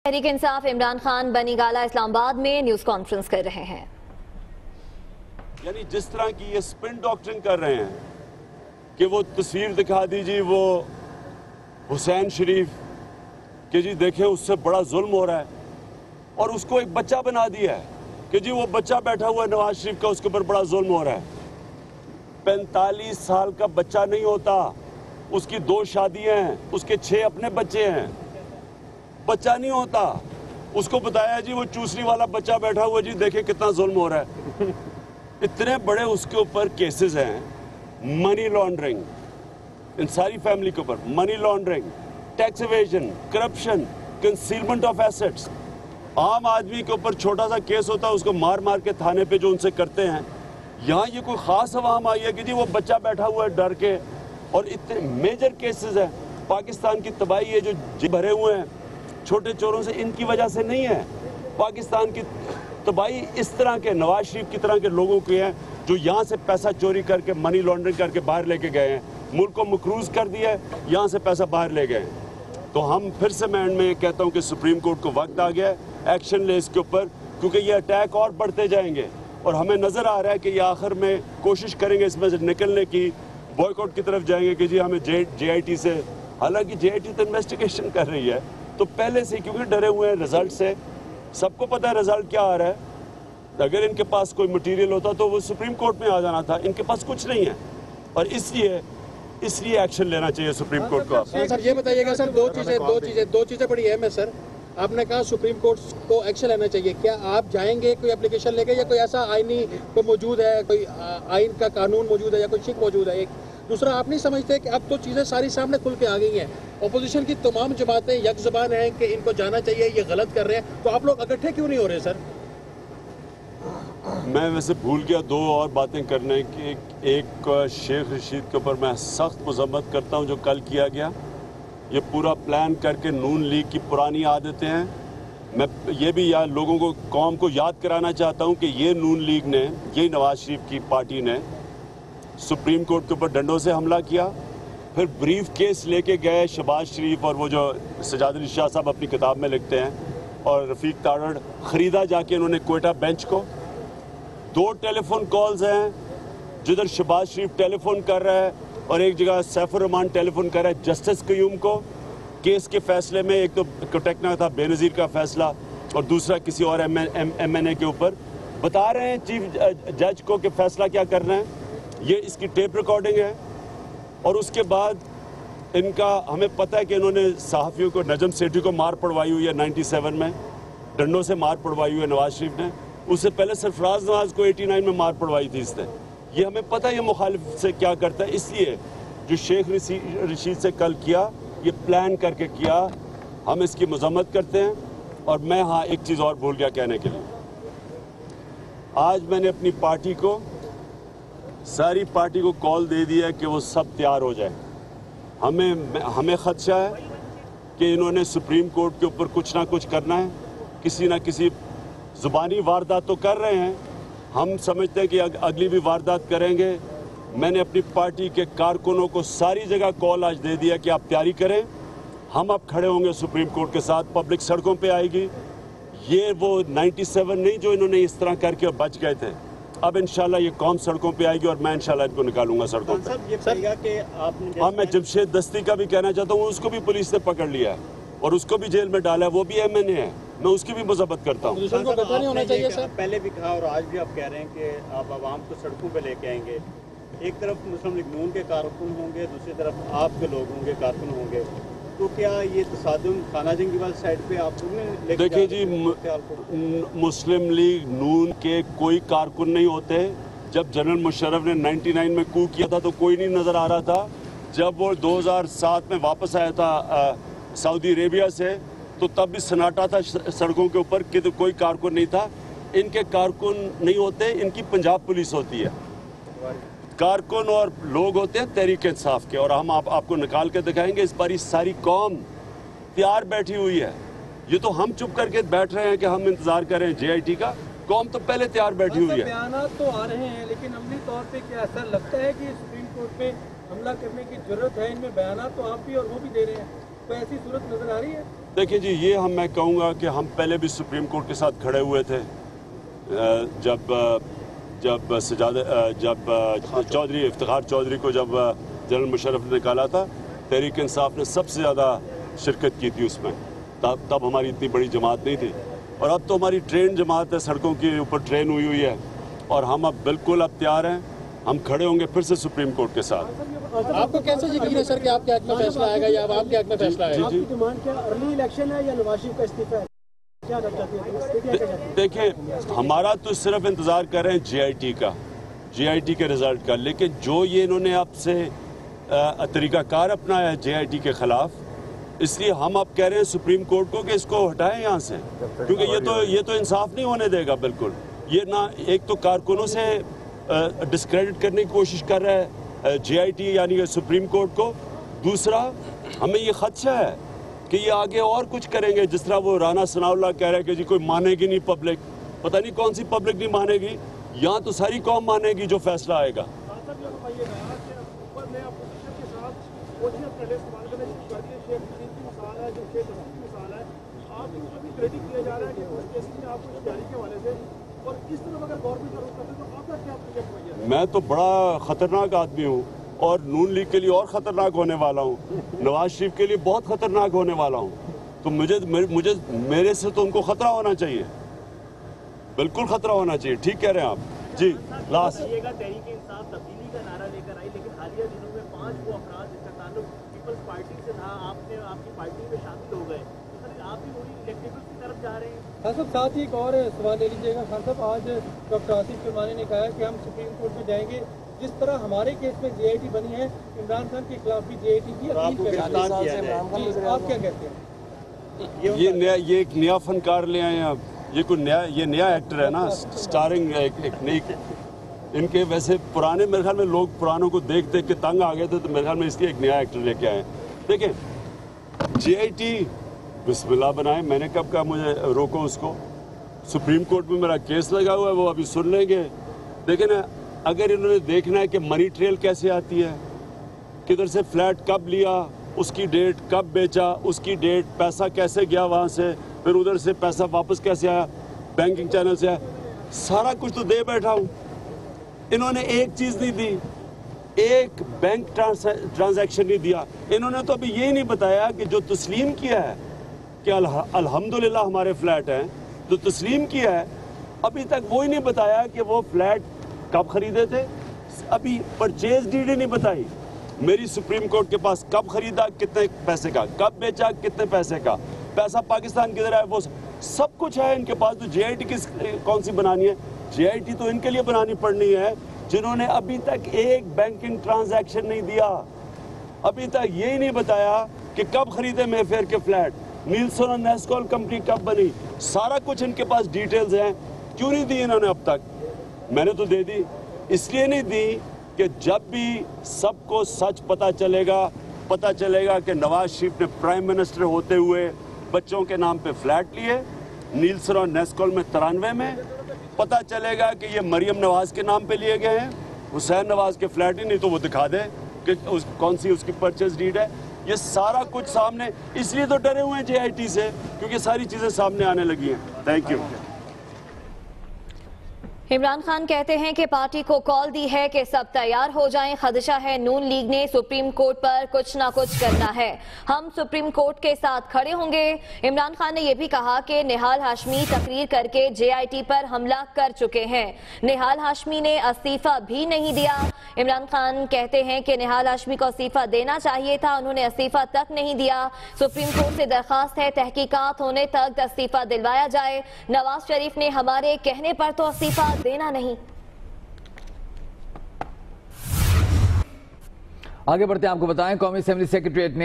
تحریک انصاف عمران خان بنی گالہ اسلام آباد میں نیوز کانفرنس کر رہے ہیں. یعنی جس طرح کی یہ سپن ڈاکٹرنگ کر رہے ہیں کہ وہ تصویر دکھا دیجیے وہ حسین شریف کہ جی دیکھیں اس سے بڑا ظلم ہو رہا ہے اور اس کو ایک بچہ بنا دیا ہے کہ جی وہ بچہ بیٹھا ہوا ہے نواز شریف کا اس کے اوپر بڑا ظلم ہو رہا ہے. 45 سال کا بچہ نہیں ہوتا, اس کی 2 شادیاں ہیں, اس کے 6 اپنے بچے ہیں, بچہ نہیں ہوتا. اس کو بتایا جی وہ چوسری والا بچہ بیٹھا ہوا جی دیکھیں کتنا ظلم ہو رہا ہے. اتنے بڑے اس کے اوپر کیسز ہیں, منی لانڈرنگ, ان ساری فیملی کے اوپر money laundering, tax evasion, corruption, concealment of assets. عام آدمی کے اوپر چھوٹا سا کیس ہوتا ہے اس کو مار مار کے تھانے پہ جو ان سے کرتے ہیں. یہاں یہ کوئی خاص عوام آئی ہے کہ جی وہ بچہ بیٹھا ہوا ہے ڈر کے, اور اتنے میجر کیسز ہیں. پاکستان کی تباہی ہے جو بھرے ہوئے ہیں چھوٹے چوروں سے, ان کی وجہ سے نہیں ہے. پاکستان کی تباہی اس طرح کے نواز شریف کی طرح کے لوگوں کی ہیں جو یہاں سے پیسہ چوری کر کے منی لانڈرنگ کر کے باہر لے کے گئے ہیں, ملک کو مقروض کر دیا ہے, یہاں سے پیسہ باہر لے گئے ہیں. تو ہم پھر سے میں اینڈ میں یہ کہتا ہوں کہ سپریم کورٹ کو وقت آ گیا ہے, ایکشن لے اس کے اوپر, کیونکہ یہ اٹیک اور بڑھتے جائیں گے اور ہمیں نظر آ رہا ہے کہ یہ آخر میں کوشش کریں گے اس میں سے نکلنے کی, بوائے کاٹ کی طرف جائیں گے کہ جی ہمیں جے آئی ٹی سے, حالانکہ جے آئی ٹی تو انویسٹیگیشن کر رہی ہے. تو پہلے سے کیونکہ ڈرے ہوئے ہیں رزلٹ سے, سب کو پتہ ہے رزلٹ کیا آ رہا ہے. اگر ان کے پاس کوئی مٹیریل ہوتا تو وہ سپریم کورٹ میں آ جانا تھا, ان کے پاس کچھ نہیں ہے اور اس لیے ایکشن لینا چاہیے سپریم کورٹ کو. سر یہ بتائیے گا سر, دو چیزیں بڑی اہم ہیں سر. آپ نے کہا سپریم کورٹ کو ایکشن لینا چاہیے, کیا آپ جائیں گے کوئی اپلیکیشن لے کے, یا کوئی ایسا آئینی کوئی موجود ہے, کوئی آئین کا قانون موجود ہے یا کوئی شک موجود ہے؟ ایک دوسرا, آپ نہیں سمجھتے کہ اب تو چیزیں ساری سامنے کھل کے آ گئی ہیں, اپوزیشن کی تمام جماعتیں یک زبان ہیں کہ ان کو جانا چاہیے, یہ غلط کر رہے ہیں, تو آپ لوگ اکٹھے کیوں نہیں ہو رہے سر؟ میں ویسے بھول گیا 2 اور باتیں کرنے کی. ایک شیخ رشید کے اوپر میں سخت مذمت کرتا ہوں جو کل کیا گیا. یہ پورا پلان کر کے نون لیگ کی پرانی عادتیں ہیں. میں یہ بھی لوگوں کو, قوم کو یاد کرانا چاہتا ہوں کہ یہ نون لیگ نے, یہی نواز شریف کی پارٹی نے سپریم کورٹ کے اوپر ڈنڈوں سے حملہ کیا, پھر بریف کیس لے کے گئے شہباز شریف اور وہ جو سجاد علی شاہ صاحب اپنی کتاب میں لکھتے ہیں, اور رفیق تاڑڑ, خریدا جا کے انہوں نے کوئٹہ بینچ کو. 2 ٹیلی فون کالز ہیں جدھر شہباز شریف ٹیلی فون کر رہا ہے اور ایک جگہ سیف الرحمان ٹیلی فون کر رہا ہے جسٹس قیوم کو کیس کے فیصلے میں. ایک تو کوٹیکنا تھا بے نظیر کا فیصلہ اور دوسرا کسی اور ایم این اے کے اوپر. بتا رہے ہیں چیف جج کو کہ فیصلہ کیا کرنا ہے. یہ اس کی ٹیپ ریکارڈنگ ہے. اور اس کے بعد ان کا ہمیں پتہ ہے کہ انہوں نے صحافیوں کو, نجم سیٹھی کو مار پڑوائی ہوئی ہے 97 میں, ڈنڈوں سے مار پڑوائی ہوئی ہے نواز شریف نے. اس سے پہلے سرفراز نواز کو 89 میں مار پڑوائی تھی اس نے. یہ ہمیں پتہ ہے یہ مخالف سے کیا کرتا ہے. اس لیے جو شیخ رشید سے کل کیا, یہ پلان کر کے کیا, ہم اس کی مذمت کرتے ہیں. اور میں ایک چیز اور بھول گیا کہنے کے لیے. آج میں نے اپنی پارٹی کو, ساری پارٹی کو کال دے دیا کہ وہ سب تیار ہو جائیں. ہمیں خدشہ ہے کہ انہوں نے سپریم کورٹ کے اوپر کچھ نہ کچھ کرنا ہے, کسی نہ کسی زبانی واردات تو کر رہے ہیں. ہم سمجھتے ہیں کہ اگلی بھی واردات کریں گے. میں نے اپنی پارٹی کے کارکنوں کو ساری جگہ کال آج دے دیا کہ آپ تیاری کریں, ہم اب کھڑے ہوں گے سپریم کورٹ کے ساتھ, پبلک سڑکوں پہ آئے گی. یہ وہ 97 نہیں جو انہوں نے اس طرح کر کے بچ گئے تھے. اب انشاءاللہ یہ قوم سڑکوں پہ آئے گی اور میں انشاءاللہ ان کو نکالوں گا سڑکوں پہ. ہاں, میں جمشید دستی کا بھی کہنا چاہتا ہوں, اس کو بھی پولیس نے پکڑ لیا ہے اور اس کو بھی جیل میں ڈالا ہے, وہ بھی ایم این اے ہے, میں اس کی بھی مذمت کرتا ہوں. پہلے بھی کہا اور آج بھی آپ کہہ رہے ہیں کہ آپ عوام کو سڑکوں پہ لے کے آئیں گے. ایک طرف مسلم لیگ نون کے کارکن ہوں گے, دوسری طرف آپ کے لوگ ہوں گے, کارکن ہوں گے, تو کیا یہ تصادم خانہ جنگی والی سائڈ پہ آپ لوگ نے دیکھیں جی, مسلم لیگ نون کے کوئی کارکن نہیں ہوتے. جب جنرل مشرف نے 99 میں کو کیا تھا تو کوئی نہیں نظر آ رہا تھا. جب وہ 2007 میں واپس آیا تھا سعودی عربیہ سے تو تب بھی سناٹا تھا سڑکوں کے اوپر کہ کوئی کارکن نہیں تھا. ان کے کارکن نہیں ہوتے, ان کی پنجاب پولیس ہوتی ہے. کارکن اور لوگ ہوتے ہیں تحریک انصاف کے, اور ہم آپ کو نکال کے دکھائیں گے. اس بار ساری قوم تیار بیٹھی ہوئی ہے. یہ تو ہم چپ کر کے بیٹھ رہے ہیں کہ ہم انتظار کریں جے آئی ٹی کا, قوم تو پہلے تیار بیٹھی ہوئی ہے. بیانات تو آ رہے ہیں لیکن عملی طور پہ کیا ایسا لگتا ہے کہ سپریم کورٹ پہ حملہ کرنے کی ضرورت ہے؟ ان میں بیانات تو آپ بھی اور وہ بھی دے رہے ہیں, کوئی ایسی صورت نظر آ رہی ہے؟ دیکھیں جی، یہ میں کہوں گا کہ ہم پہلے بھی سپریم کورٹ کے ساتھ کھڑے ہوئے تھے جب چودھری افتخار چودھری کو جب جنرل مشرف نے نکالا تھا، تحریک انصاف نے سب سے زیادہ شرکت کی تھی اس میں. تب ہماری اتنی بڑی جماعت نہیں تھی، اور اب تو ہماری ٹرین جماعت ہے، سڑکوں کے اوپر ٹرین ہوئی ہے، اور ہم اب بالکل تیار ہیں. ہم کھڑے ہوں گے پھر سے سپریم کورٹ کے ساتھ. آپ کو کیسے یقین ہے سر کہ آپ کے حق میں فیصلہ آئے گا یا عوام کے حق میں فیصلہ آئے گا؟ آپ کی ڈیمانڈ کیا ارلی الیکشن ہے یا نواز شریف کا استعفیٰ ہے؟ کیا کرنا چاہتے ہیں؟ دیکھیں، ہمارا تو صرف انتظار کر رہے ہیں جے آئی ٹی کے رزلٹ کا، لیکن جو یہ انہوں نے اب سے طریقہ کار اپنایا ہے جے آئی ٹی کے خلاف، اس لیے ہم اب کہہ رہے ہیں سپریم کورٹ کو کہ اس کو ہٹائیں یہاں سے، کیونکہ یہ تو انصاف نہیں ہونے دے گا. بالکل یہ نہ ایک تو کارکنوں سے ڈسکریڈٹ کرنے کی کوشش کر رہا ہے جے آئی ٹی یعنی کہ سپریم کورٹ کو، دوسرا ہمیں یہ خدشہ ہے کہ یہ آگے اور کچھ کریں گے، جس طرح وہ رانا ثناء اللہ کہہ رہے ہیں کہ جی کوئی مانے گی نہیں پبلک، پتہ نہیں کون سی پبلک نہیں مانے گی. یہاں تو ساری قوم مانے گی جو فیصلہ آئے گا. میں تو بڑا خطرناک آدمی ہوں، اور نون لیگ کے لیے اور خطرناک ہونے والا ہوں، نواز شریف کے لیے بہت خطرناک ہونے والا ہوں. تو میرے سے تو ان کو خطرہ ہونا چاہیے، بالکل خطرہ ہونا چاہیے. ٹھیک کہہ رہے ہیں آپ جی. لاسٹ تحریک انصاف تبدیلی کا نعرہ لے کر آئی، لیکن حالیہ دنوں میں 5 وہ افراد جن کا تعلق پیپلز پارٹی سے تھا، آپ کی پارٹی میں شامل ہو گئے، تو سر آپ بھی وہی الیکٹیبلز کی طرف جا رہے ہیں؟ خان صاحب ساتھ ہی ایک اور سوال لے لیجیے گا. خان صاحب آج ڈاکٹر آصف چودھری نے کہا ہے کہ ہم سپریم کورٹ میں جائیں گے، جس طرح ہمارے کیس میں جے آئی ٹی بنی ہے، عمران خان کے خلاف بھی جے آئی ٹی کی اپیل کریں گے. آپ کیا کہتے ہیں؟ یہ ایک نیا فنکار لے آئے ہیں اب، یہ نیا ایکٹر ہے نا، سٹارنگ ایک نئی. ان کے ویسے پرانے میرے خیال میں لوگ پرانوں کو دیکھ کے تنگ آ گئے تھے، تو میرے خیال میں اس لیے ایک نیا ایکٹر لے کے آئے ہیں. دیکھیں جے آئی ٹی بسم اللہ بنائے، میں نے کب کہا مجھے روکو اس کو. سپریم کورٹ میں میرا کیس لگا ہوا ہے، وہ ابھی سن لیں گے. دیکھیں نا، اگر انہوں نے دیکھنا ہے کہ منی ٹریل کیسے آتی ہے، کدھر سے فلیٹ کب لیا، اس کی ڈیٹ کب بیچا، اس کی ڈیٹ، پیسہ کیسے گیا وہاں سے، پھر ادھر سے پیسہ واپس کیسے آیا، بینکنگ چینل سے آیا، سارا کچھ تو دے بیٹھا ہوں. انہوں نے ایک چیز نہیں دی، ایک بینک ٹرانزیکشن نہیں دیا. انہوں نے تو ابھی یہی نہیں بتایا کہ جو تسلیم کیا ہے کہ الحمدللہ ہمارے فلیٹ ہیں، جو تسلیم کیا ہے ابھی تک وہی نہیں بتایا کہ وہ فلیٹ کب خریدے تھے. ابھی پرچیز ڈیڈ ہی نہیں بتائی. میری سپریم کورٹ کے پاس کب خریدا، کتنے پیسے کا، کب بیچا، کتنے پیسے کا، پیسہ پاکستان کدھر ہے، وہ سب کچھ ہے ان کے پاس. تو جے آئی ٹی کون سی بنانی ہے؟ جے آئی ٹی تو ان کے لیے بنانی پڑنی ہے جنہوں نے ابھی تک ایک بینکنگ ٹرانزیکشن نہیں دیا، ابھی تک یہی نہیں بتایا کہ کب خریدے مے فیئر کے فلیٹ، نیلسن اور نیسکول کمپنی کب بنی. سارا کچھ ان کے پاس ڈیٹیلز ہیں. کیوں نہیں دی انہوں نے اب تک؟ میں نے تو دے دی، اس لیے نہیں دی کہ جب بھی سب کو سچ پتہ چلے گا کہ نواز شریف نے پرائم منسٹر ہوتے ہوئے بچوں کے نام پہ فلیٹ لیے، نیلسن اور نیسکول میں 93 میں. پتہ چلے گا کہ یہ مریم نواز کے نام پہ لیے گئے ہیں، حسین نواز کے فلیٹ ہی نہیں تو وہ دکھا دے کہ کون سی اس کی پرچیز ڈیڈ ہے. یہ سارا کچھ سامنے، اس لیے تو ڈرے ہوئے ہیں جے آئی ٹی سے، کیونکہ ساری چیزیں سامنے آنے لگی ہیں. Thank you. عمران خان کہتے ہیں کہ پارٹی کو کال دی ہے کہ سب تیار ہو جائیں، خدشہ ہے نون لیگ نے سپریم کورٹ پر کچھ نہ کچھ کرنا ہے، ہم سپریم کورٹ کے ساتھ کھڑے ہوں گے. عمران خان نے یہ بھی کہا کہ نہال ہاشمی تقریر کر کے جے آئی ٹی پر حملہ کر چکے ہیں، نہال ہاشمی نے استعفیٰ بھی نہیں دیا. عمران خان کہتے ہیں کہ نہال ہاشمی کو استعفیٰ دینا چاہیے تھا، انہوں نے استعفیٰ تک نہیں دیا. سپریم کورٹ سے درخواست ہے تحقیقات ہونے تک استعفیٰ دلوایا جائے. نواز شریف نے ہمارے کہنے پر تو استعفیٰ دینا نہیں. آگے بڑھتے ہیں، آپ کو بتائیں قومی اسمبلی سیکریٹریٹ نے